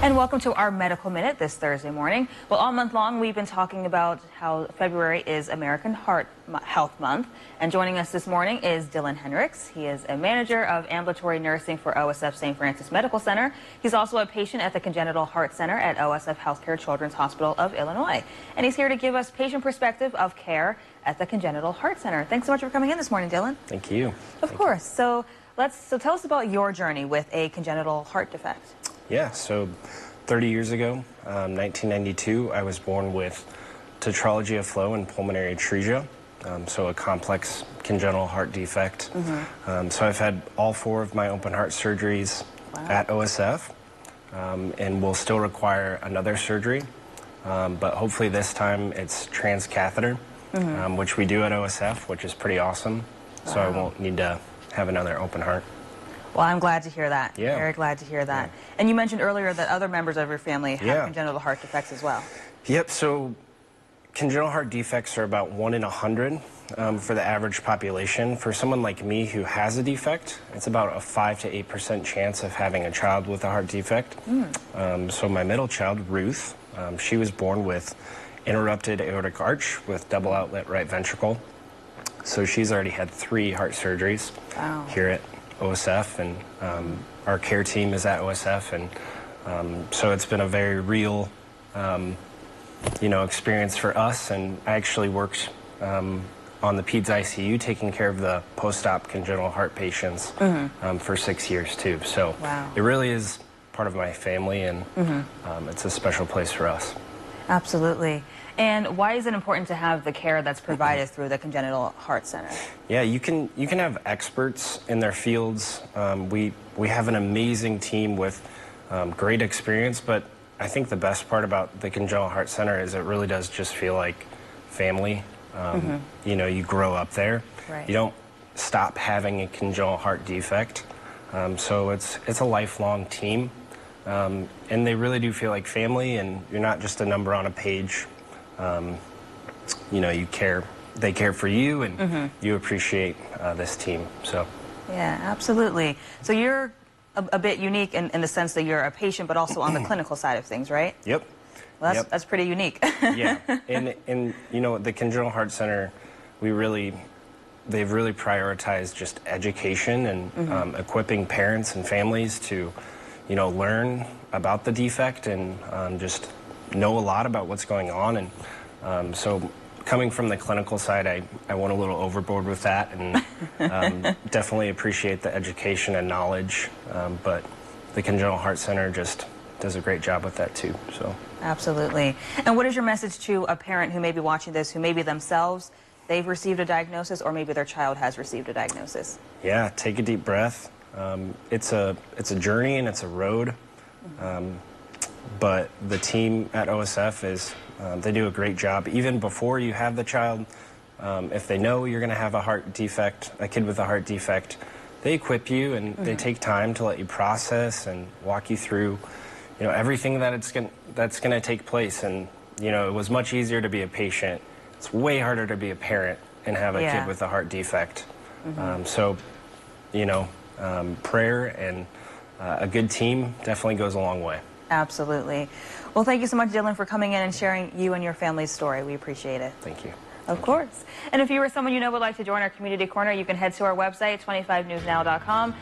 And welcome to our Medical Minute this Thursday morning. Well, all month long, we've been talking about how February is American Heart Health Month. And joining us this morning is Dylan Henricks. He is a manager of ambulatory nursing for OSF St. Francis Medical Center. He's also a patient at the Congenital Heart Center at OSF Healthcare Children's Hospital of Illinois. And he's here to give us patient perspective of care at the Congenital Heart Center. Thanks so much for coming in this morning, Dylan. Thank you. Of course. So tell us about your journey with a congenital heart defect. Yeah, so 30 years ago, 1992, I was born with tetralogy of flow and pulmonary atresia, so a complex congenital heart defect. So I've had all 4 of my open heart surgeries at OSF, and will still require another surgery, but hopefully this time it's transcatheter, which we do at OSF, which is pretty awesome, so I won't need to have another open heart. Well, I'm glad to hear that. Yeah. Very glad to hear that. Yeah. And you mentioned earlier that other members of your family have congenital heart defects as well. Yep, so congenital heart defects are about 1 in 100 for the average population. For someone like me who has a defect, it's about a 5 to 8% chance of having a child with a heart defect. So my middle child, Ruth, she was born with interrupted aortic arch with double outlet right ventricle. So she's already had 3 heart surgeries here at OSF, and our care team is at OSF, and so it's been a very real experience for us. And I actually worked on the peds ICU taking care of the post-op congenital heart patients for 6 years too, so it really is part of my family, and it's a special place for us. Absolutely. And why is it important to have the care that's provided through the Congenital Heart Center? Yeah, you can have experts in their fields. We have an amazing team with great experience, but I think the best part about the Congenital Heart Center is it really does just feel like family. You know, you grow up there. You don't stop having a congenital heart defect. So it's a lifelong team. And they really do feel like family, and you're not just a number on a page. You know, they care for you, and you appreciate this team. So yeah, absolutely. So you're a bit unique in the sense that you're a patient, but also on the clinical side of things, right? Yep. Well, that's pretty unique. Yeah, and you know, the Congenital Heart Center, they've really prioritized just education and equipping parents and families to, you know, learn about the defect and just know a lot about what's going on. And so coming from the clinical side, I went a little overboard with that, and definitely appreciate the education and knowledge, but the Congenital Heart Center just does a great job with that too. So absolutely. And what is your message to a parent who may be watching this, who maybe themselves they've received a diagnosis, or maybe their child has received a diagnosis? Yeah, take a deep breath. It's a journey and it's a road, but the team at OSF they do a great job. Even before you have the child, if they know you're going to have a heart defect, a kid with a heart defect, they equip you, and they take time to let you process and walk you through, you know, everything that's going to take place. And you know, it was much easier to be a patient. It's way harder to be a parent and have a kid with a heart defect. So, you know, prayer and a good team definitely goes a long way. Absolutely. Well, thank you so much, Dylan, for coming in and sharing you and your family's story. We appreciate it. Thank you. Of course. And if you or someone you know would like to join our Community Corner, you can head to our website, 25newsnow.com.